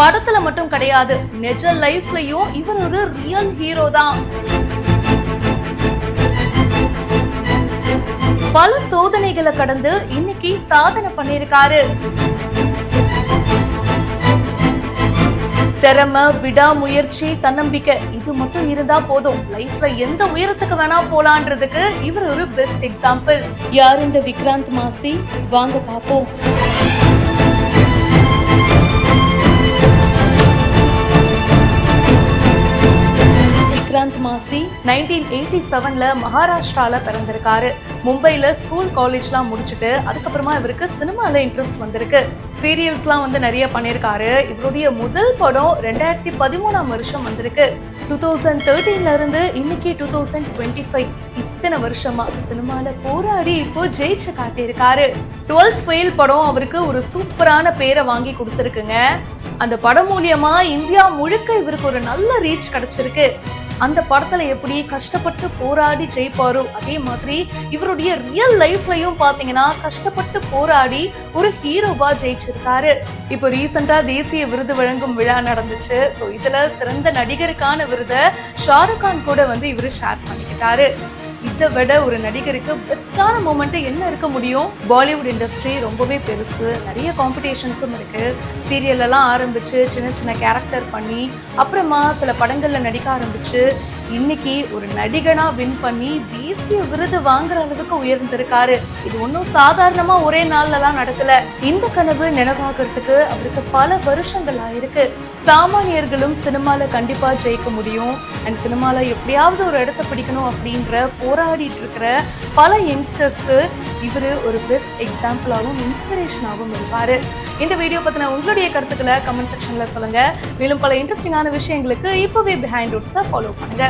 படத்துல மட்டும் கிடையாது, நிஜ லைஃப்லயும் இவர் ஒரு ரியல் ஹீரோ தான். பல சோதனைகளை கடந்து இன்னைக்கு சாதனை பண்ணிருக்காரு. திறமை, விடாமுயற்சி, தன்னம்பிக்கை இது மட்டும் இருந்தா போதும், லைஃப்ல எந்த உயரத்துக்கு வேணா போலான்றதுக்கு இவர் ஒரு பெஸ்ட் எக்ஸாம்பிள். யார் இந்த விக்ராந்த் மாசி? வாங்க பாப்போம். விக்ராந்த் மாசி 1987ல மகாராஷ்டிரால பிறந்திருக்காரு. மும்பைல ஸ்கூல் காலேஜ்லாம் முடிச்சுட்டு அதுக்கப்புறமா இவருக்கு சினிமால இன்ட்ரெஸ்ட் வந்திருக்கு. சீரியல்ஸ்லாம் நிறைய பண்ணிருக்காரு. இவருடைய முதல் படம் 2013ஆம் வருஷம் வந்திருக்கு. 2013ல இருந்து இன்னைக்கு 2025 இத்தனை வருஷமா சினிமால போராடி இப்போ ஜெயிச்சு காட்டியிருக்காரு. 12th ஃபெயில் படம் அவருக்கு ஒரு சூப்பரான பேரை வாங்கி கொடுத்துருக்குங்க. அந்த படம் மூலியமா இந்தியா முழுக்க இவருக்கு ஒரு நல்ல ரீச் கிடைச்சிருக்கு. அந்த படத்துல எப்படி கஷ்டப்பட்டு போராடி ஜெயிப்பாரோ அதே மாதிரி இவருடைய ரியல் லைஃப்லயும் பாத்தீங்கன்னா கஷ்டப்பட்டு போராடி ஒரு ஹீரோவா ஜெயிச்சிருக்காரு. இப்போ ரீசெண்டா தேசிய விருது வழங்கும் விழா நடந்துச்சு. சோ இதுல சிறந்த நடிகருக்கான விருதை ஷாருக் கான் கூட இவரு ஷேர் பண்ணிக்கிட்டாரு. இதை விட ஒரு நடிகருக்கு பெஸ்டான மூமெண்ட் என்ன இருக்க முடியும்? பாலிவுட் இண்டஸ்ட்ரி ரொம்பவே பெருசு, நிறைய காம்படிஷன்ஸும் இருக்கு. சீரியல் எல்லாம் ஆரம்பிச்சு சின்ன சின்ன கேரக்டர் பண்ணி அப்புறமா சில படங்கள்ல நடிக்க ஆரம்பிச்சு இன்னைக்கு ஒரு நடிகனா வின் பண்ணி தேசிய விருது வாங்குற அளவுக்கு உயர்ந்திருக்காரு. இது ஒன்னும் சாதாரணமா ஒரே நாள்ல எல்லாம் நடக்கல. இந்த கனவு நினைவாகிறதுக்கு அவருக்கு பல வருஷங்கள் ஆயிருக்கு. சாமானியர்களும் சினிமால கண்டிப்பா ஜெயிக்க முடியும் அண்ட் சினிமால எப்படியாவது ஒரு இடத்த பிடிக்கணும் அப்படின்ற போராடிட்டு இருக்கிற பல யங்ஸ்டர்ஸ்க்கு இவரு ஒரு பெஸ்ட் எக்ஸாம்பிளாகவும் இன்ஸ்பிரேஷனாகவும் இருப்பாரு. இந்த வீடியோ பத்தின உங்களுடைய கருத்துக்களை கமெண்ட் செக்ஷன்ல சொல்லுங்க. மேலும் பல இன்ட்ரெஸ்டிங்கான விஷயங்களுக்கு இப்பவே பிஹைண்ட் ரூட்ஸை ஃபாலோ பண்ணுங்க.